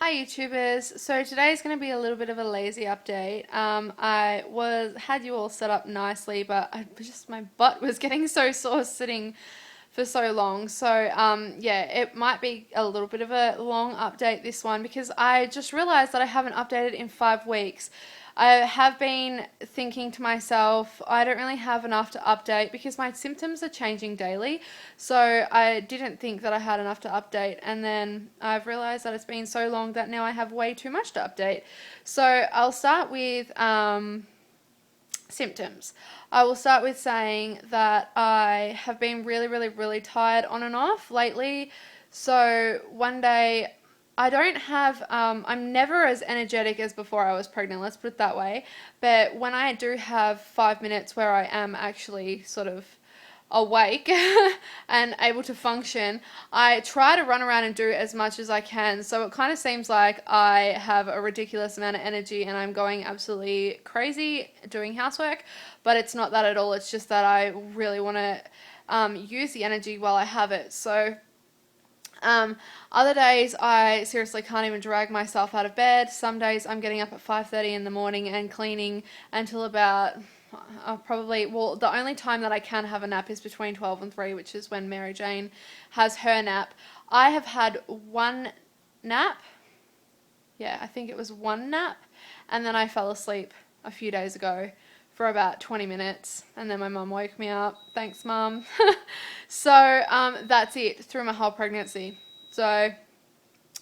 Hi YouTubers. So today is going to be a little bit of a lazy update. I had you all set up nicely, but my butt was getting so sore sitting for so long. So yeah, it might be a little bit of a long update this one because I just realized that I haven't updated in 5 weeks. I have been thinking to myself, I don't really have enough to update because my symptoms are changing daily. So I didn't think that I had enough to update. And then I've realized that it's been so long that now I have way too much to update. So I'll start with symptoms. I will start with saying that I have been really, really, really tired on and off lately. So one day I'm never as energetic as before I was pregnant, let's put it that way. But when I do have 5 minutes where I am actually sort of awake and able to function, I try to run around and do as much as I can. So it kind of seems like I have a ridiculous amount of energy and I'm going absolutely crazy doing housework, but it's not that at all. It's just that I really want to use the energy while I have it. So other days I seriously can't even drag myself out of bed. Some days I'm getting up at 5:30 in the morning and cleaning until about the only time that I can have a nap is between 12 and 3, which is when Mary Jane has her nap. I have had one nap. Yeah, I think it was one nap. And then I fell asleep a few days ago for about 20 minutes. And then my mum woke me up. Thanks, Mum. So that's it through my whole pregnancy. So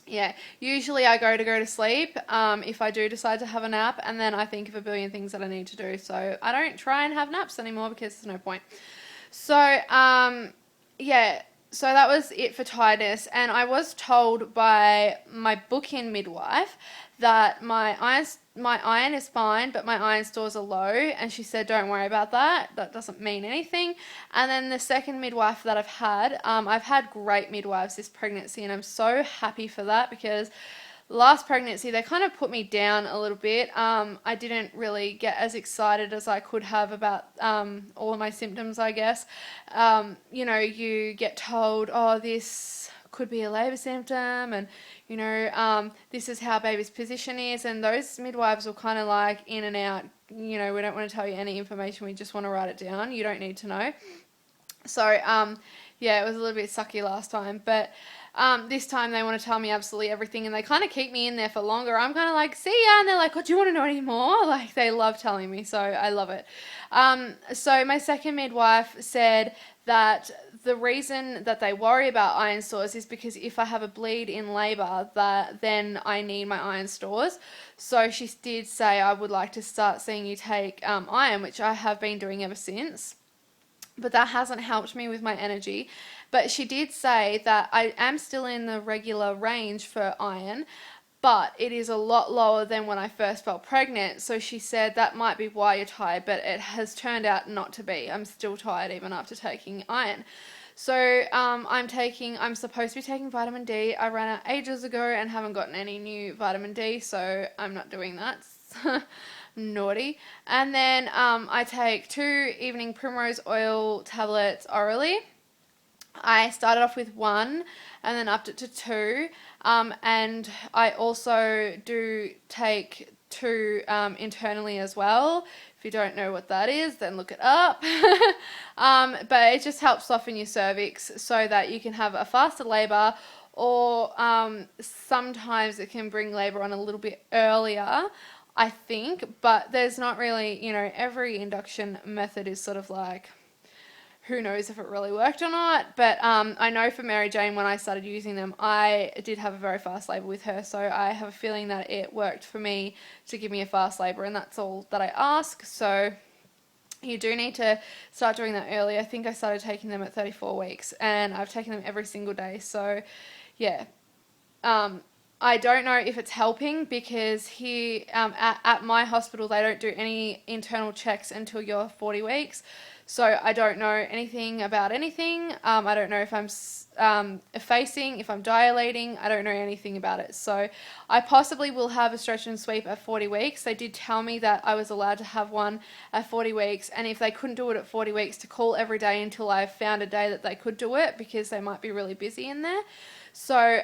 yeah, usually I go to sleep if I do decide to have a nap, and then I think of a billion things that I need to do. So I don't try and have naps anymore because there's no point. So yeah, so that was it for tiredness. And I was told by my book-in midwife that my iron is fine, but my iron stores are low. And she said, don't worry about that. That doesn't mean anything. And then the second midwife that I've had great midwives this pregnancy, and I'm so happy for that because last pregnancy they kind of put me down a little bit. I didn't really get as excited as I could have about all of my symptoms, I guess. You get told, oh, this could be a labor symptom, and this is how baby's position is, and those midwives will kind of like in and out. We don't want to tell you any information, we just want to write it down. You don't need to know. So yeah, it was a little bit sucky last time, but this time they want to tell me absolutely everything, and they kind of keep me in there for longer. I'm kind of like, see ya, and they're like, oh, do you want to know any more? Like, they love telling me, so I love it. So my second midwife said that the reason that they worry about iron stores is because if I have a bleed in labour, then I need my iron stores. So she did say, I would like to start seeing you take iron, which I have been doing ever since. But that hasn't helped me with my energy. But she did say that I am still in the regular range for iron, but it is a lot lower than when I first felt pregnant. So she said that might be why you're tired, but it has turned out not to be. I'm still tired even after taking iron. So I'm supposed to be taking vitamin D. I ran out ages ago and haven't gotten any new vitamin D, so I'm not doing that. Naughty. And then I take 2 evening primrose oil tablets orally. I started off with 1 and then upped it to 2. And I also do take 2 internally as well. If you don't know what that is, then look it up. But it just helps soften your cervix so that you can have a faster labour, or sometimes it can bring labour on a little bit earlier, I think. But there's not really, every induction method is sort of like, who knows if it really worked or not. But I know for Mary Jane, when I started using them, I did have a very fast labour with her. So I have a feeling that it worked for me to give me a fast labour, and that's all that I ask. So you do need to start doing that early. I think I started taking them at 34 weeks, and I've taken them every single day. So yeah. I don't know if it's helping because here at my hospital they don't do any internal checks until you're 40 weeks. So I don't know anything about anything. I don't know if I'm effacing, if I'm dilating. I don't know anything about it. So I possibly will have a stretch and sweep at 40 weeks. They did tell me that I was allowed to have one at 40 weeks. And if they couldn't do it at 40 weeks, to call every day until I found a day that they could do it, because they might be really busy in there. So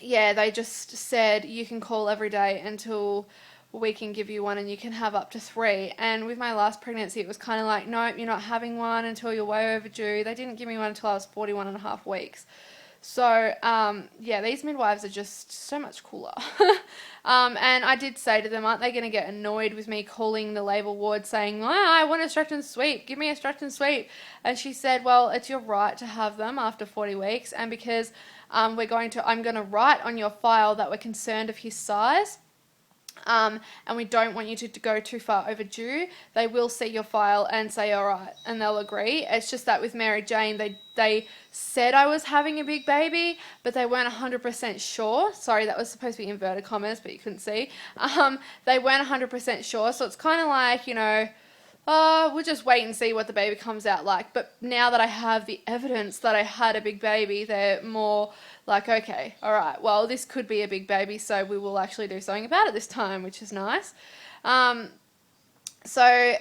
yeah, they just said you can call every day until we can give you one and you can have up to 3. And with my last pregnancy, it was kind of like, nope, you're not having one until you're way overdue. They didn't give me one until I was 41 and a half weeks. So, yeah, these midwives are just so much cooler. And I did say to them, aren't they going to get annoyed with me calling the labour ward saying, I want a stretch and sweep, give me a stretch and sweep. And she said, well, it's your right to have them after 40 weeks. And because I'm going to write on your file that we're concerned of his size, and we don't want you to go too far overdue, they will see your file and say all right, and they'll agree. It's just that with Mary Jane, they said I was having a big baby, but they weren't 100% sure. Sorry, that was supposed to be inverted commas, but you couldn't see. They weren't 100% sure, so it's kind of like, we'll just wait and see what the baby comes out like. But now that I have the evidence that I had a big baby, they're more like, okay, all right, well, this could be a big baby, so we will actually do something about it this time, which is nice. So,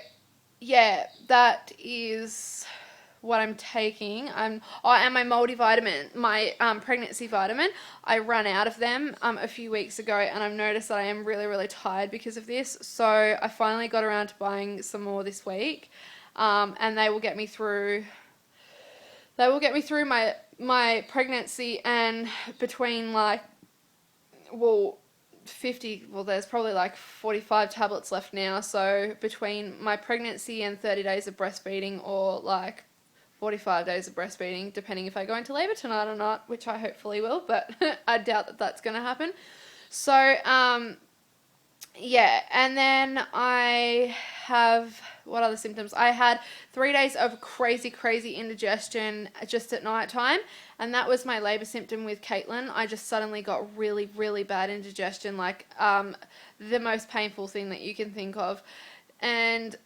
yeah, that is what I'm taking. And my multivitamin, my pregnancy vitamin, I ran out of them a few weeks ago, and I've noticed that I am really, really tired because of this. So I finally got around to buying some more this week, and they will get me through. They will get me through my pregnancy, and between 50, there's probably 45 tablets left now. So between my pregnancy and 30 days of breastfeeding, or 45 days of breastfeeding, depending if I go into labour tonight or not, which I hopefully will, but I doubt that that's going to happen. So, yeah, and then I have, what other symptoms? I had 3 days of crazy indigestion just at night time, and that was my labour symptom with Caitlin. I just suddenly got really, really bad indigestion, the most painful thing that you can think of. And,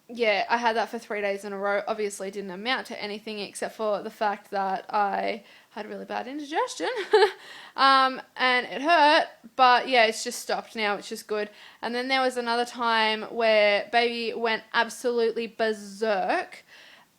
yeah, I had that for 3 days in a row. Obviously didn't amount to anything except for the fact that I had really bad indigestion. And it hurt, but yeah, it's just stopped now, which is good. And then there was another time where baby went absolutely berserk.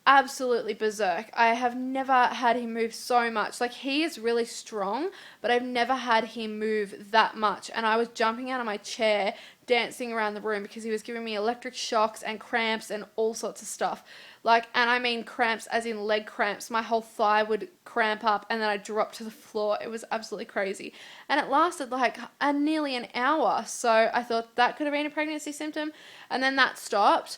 Absolutely berserk. I have never had him move so much. He is really strong, but I've never had him move that much. And I was jumping out of my chair, dancing around the room, because he was giving me electric shocks and cramps and all sorts of stuff. And I mean cramps as in leg cramps. My whole thigh would cramp up and then I'd drop to the floor. It was absolutely crazy. And it lasted nearly an hour. So I thought that could have been a pregnancy symptom. And then that stopped.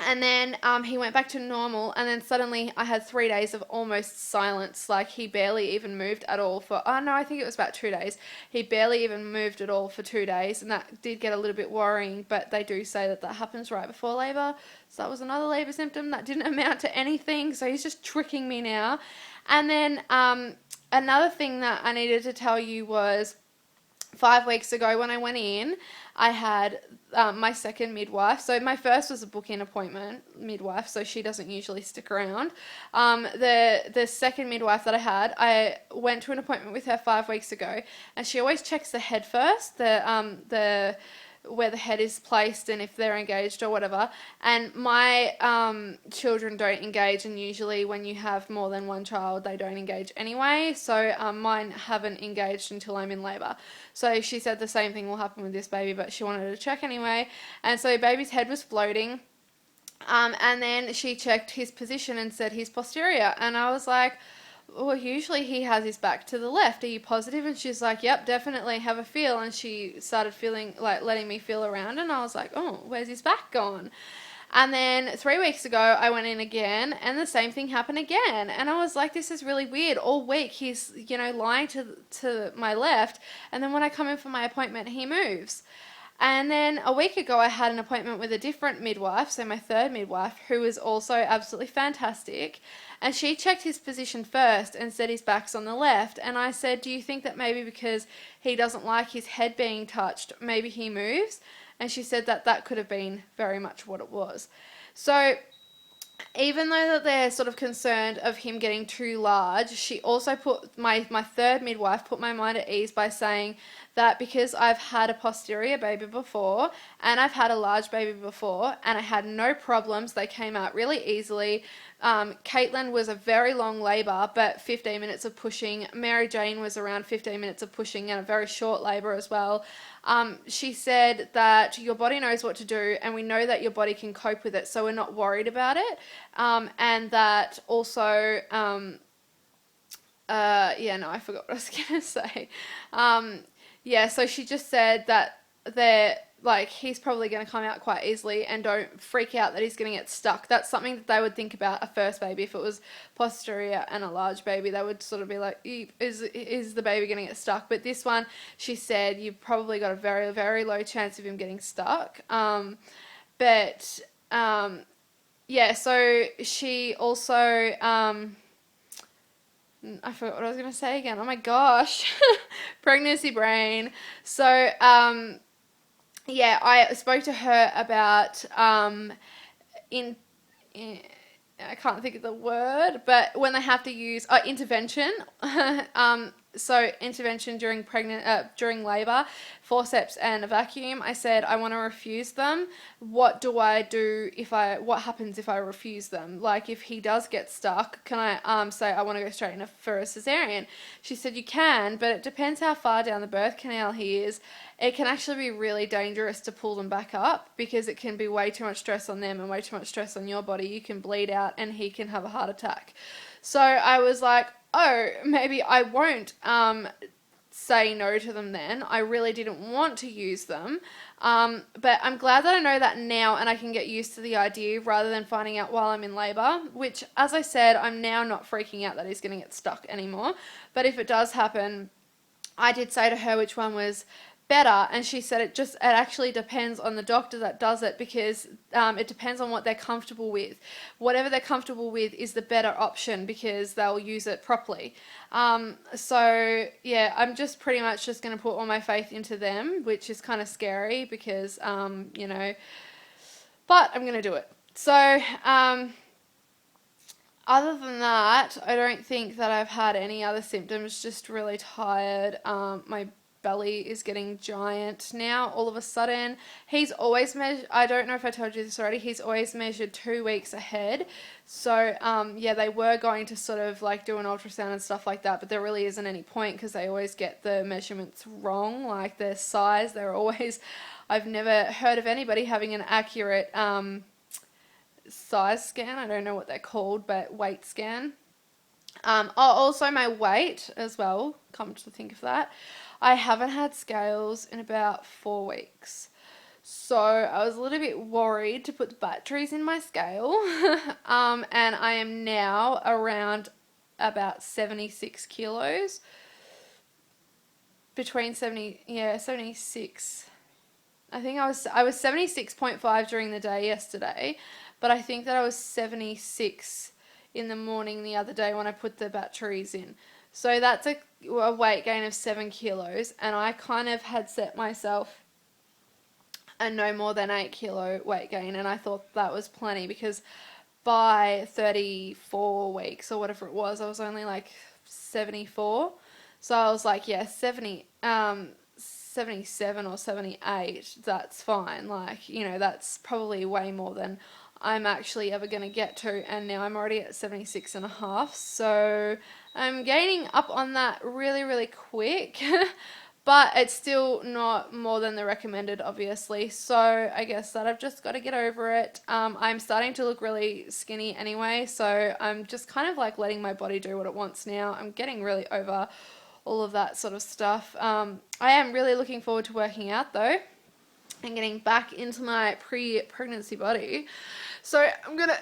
And then he went back to normal, and then suddenly I had 3 days of almost silence. He barely even moved at all for, I think it was about 2 days. He barely even moved at all for 2 days, and that did get a little bit worrying, but they do say that happens right before labour. So that was another labour symptom that didn't amount to anything, so he's just tricking me now. And then another thing that I needed to tell you was, 5 weeks ago when I went in, I had my second midwife. So my first was a book-in appointment midwife, so she doesn't usually stick around. The second midwife that I went to an appointment with her 5 weeks ago, and she always checks the head first, the where the head is placed and if they're engaged or whatever. And my children don't engage, and usually when you have more than one child, they don't engage anyway. So mine haven't engaged until I'm in labour. So she said the same thing will happen with this baby, but she wanted to check anyway. And so baby's head was floating. And then she checked his position and said he's posterior. And I was like, well, usually he has his back to the left. Are you positive? And she's like, yep, definitely, have a feel. And she started feeling, letting me feel around, and I was like, oh, where's his back gone? And then 3 weeks ago, I went in again, and the same thing happened again. And I was like, this is really weird. All week, he's, lying to my left, and then when I come in for my appointment, he moves. And then a week ago, I had an appointment with a different midwife, so my third midwife, who was also absolutely fantastic. And she checked his position first and said his back's on the left. And I said, do you think that maybe because he doesn't like his head being touched, maybe he moves? And she said that could have been very much what it was. So even though that they're sort of concerned of him getting too large, she also put, my third midwife put my mind at ease by saying that because I've had a posterior baby before and I've had a large baby before and I had no problems, they came out really easily, Caitlin was a very long labour, but 15 minutes of pushing. Mary Jane was around 15 minutes of pushing and a very short labour as well. She said that your body knows what to do, and we know that your body can cope with it, so we're not worried about it. And that also, yeah, no, I forgot what I was going to say. Yeah, so she just said that he's probably going to come out quite easily, and don't freak out that he's going to get stuck. That's something that they would think about a first baby. If it was posterior and a large baby, they would sort of be like, is the baby going to get stuck? But this one, she said, you've probably got a very, very low chance of him getting stuck. Yeah, so she also, I forgot what I was going to say again. Oh my gosh. Pregnancy brain. So, yeah, I spoke to her about, in I can't think of the word, but when they have to use intervention, so intervention during during labor, forceps and a vacuum. I said I want to refuse them. What do I do what happens if I refuse them? Like if he does get stuck, can I say I want to go straight in for a cesarean? She said you can, but it depends how far down the birth canal he is. It can actually be really dangerous to pull them back up because it can be way too much stress on them and way too much stress on your body. You can bleed out and he can have a heart attack. So I was like, oh, maybe I won't say no to them then. I really didn't want to use them. But I'm glad that I know that now and I can get used to the idea rather than finding out while I'm in labour, which, as I said, I'm now not freaking out that he's going to get stuck anymore. But if it does happen, I did say to her which one was better, and she said it actually depends on the doctor that does it, because it depends on what they're comfortable with. Whatever they're comfortable with is the better option because they'll use it properly. So yeah, I'm just pretty much just going to put all my faith into them, which is kind of scary because you know, but I'm going to do it. So other than that, I don't think that I've had any other symptoms. Just really tired. My belly is getting giant now all of a sudden. He's always measured, I don't know if I told you this already, he's always measured 2 weeks ahead. So yeah, they were going to sort of like do an ultrasound and stuff like that, but there really isn't any point because they always get the measurements wrong, like their size. I've never heard of anybody having an accurate size scan. I don't know what they're called, but weight scan. Also my weight as well, come to think of that. I haven't had scales in about 4 weeks. So I was a little bit worried to put the batteries in my scale. And I am now around about 76 kilos. Between 76. I think I was 76.5 during the day yesterday, but I think that I was 76 in the morning the other day when I put the batteries in. So that's a weight gain of 7 kilos, and I kind of had set myself a no more than 8 kilo weight gain, and I thought that was plenty because by 34 weeks or whatever it was, I was only like 74. So I was like, yeah, 77 or 78, that's fine. Like, you know, that's probably way more than I'm actually ever going to get to, and now I'm already at 76 and a half, so I'm gaining up on that really, really quick, but it's still not more than the recommended, obviously, so I guess that I've just got to get over it. I'm starting to look really skinny anyway, so I'm just kind of like letting my body do what it wants now. I'm getting really over all of that sort of stuff. I am really looking forward to working out though and getting back into my pre-pregnancy body. So I'm gonna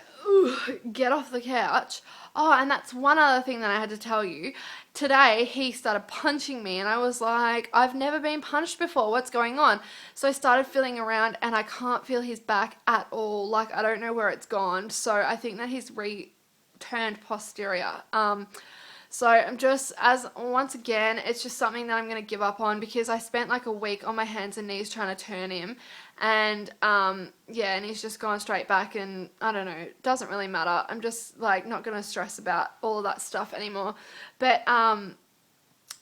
get off the couch. Oh, and that's one other thing that I had to tell you. Today he started punching me and I was like, I've never been punched before, what's going on? So I started feeling around and I can't feel his back at all. Like, I don't know where it's gone. So I think that he's turned posterior. So I'm just, once again, it's just something that I'm going to give up on because I spent like a week on my hands and knees trying to turn him, and yeah, and he's just gone straight back, and I don't know, it doesn't really matter. I'm just like not going to stress about all of that stuff anymore. But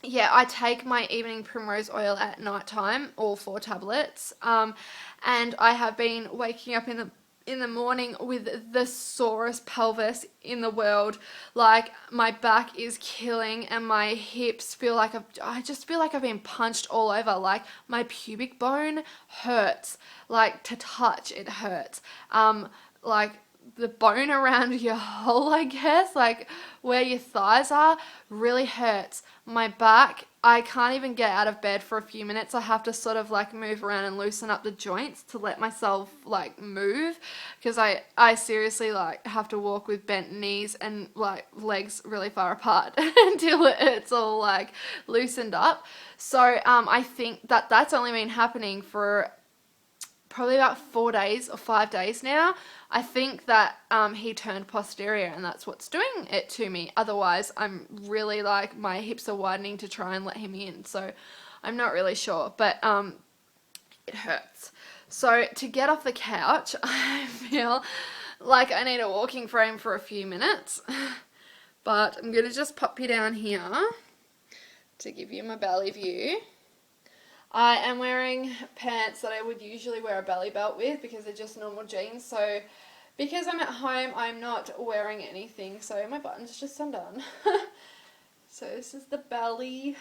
yeah, I take my evening primrose oil at night time, all 4 tablets, and I have been waking up in the in the morning with the sorest pelvis in the world. Like, my back is killing and my hips feel like I just feel like I've been punched all over. Like, my pubic bone hurts. Like, to touch, it hurts. Like, the bone around your hole, I guess, like where your thighs are, really hurts. My back, I can't even get out of bed for a few minutes. I have to sort of like move around and loosen up the joints to let myself like move, because I seriously like have to walk with bent knees and like legs really far apart until it's all like loosened up. So I think that that's only been happening for probably about 4 days or 5 days now. I think that he turned posterior and that's what's doing it to me. Otherwise, I'm really like, my hips are widening to try and let him in. So I'm not really sure, but it hurts. So to get off the couch, I feel like I need a walking frame for a few minutes. But I'm going to just pop you down here to give you my belly view. I am wearing pants that I would usually wear a belly belt with because they're just normal jeans. So because I'm at home, I'm not wearing anything. So my button's just undone. So this is the belly.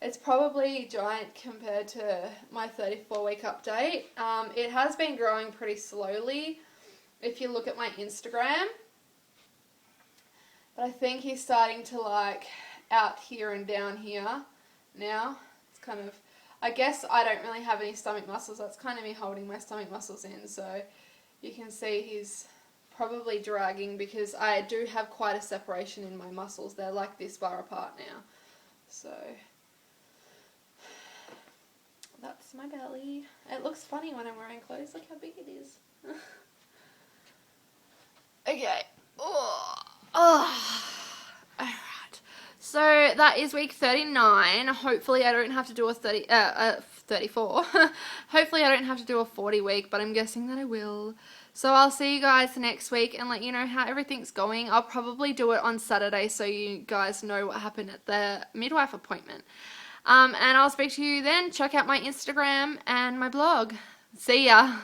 It's probably giant compared to my 34-week update. It has been growing pretty slowly if you look at my Instagram. But I think he's starting to like out here and down here now. It's kind of, I guess I don't really have any stomach muscles. That's kind of me holding my stomach muscles in. So you can see he's probably dragging because I do have quite a separation in my muscles. They're like this far apart now. So that's my belly. It looks funny when I'm wearing clothes. Look how big it is. Okay. Alright. So that is week 39. Hopefully I don't have to do a 34. Hopefully I don't have to do a 40 week, but I'm guessing that I will. So I'll see you guys next week and let you know how everything's going. I'll probably do it on Saturday so you guys know what happened at the midwife appointment. And I'll speak to you then. Check out my Instagram and my blog. See ya.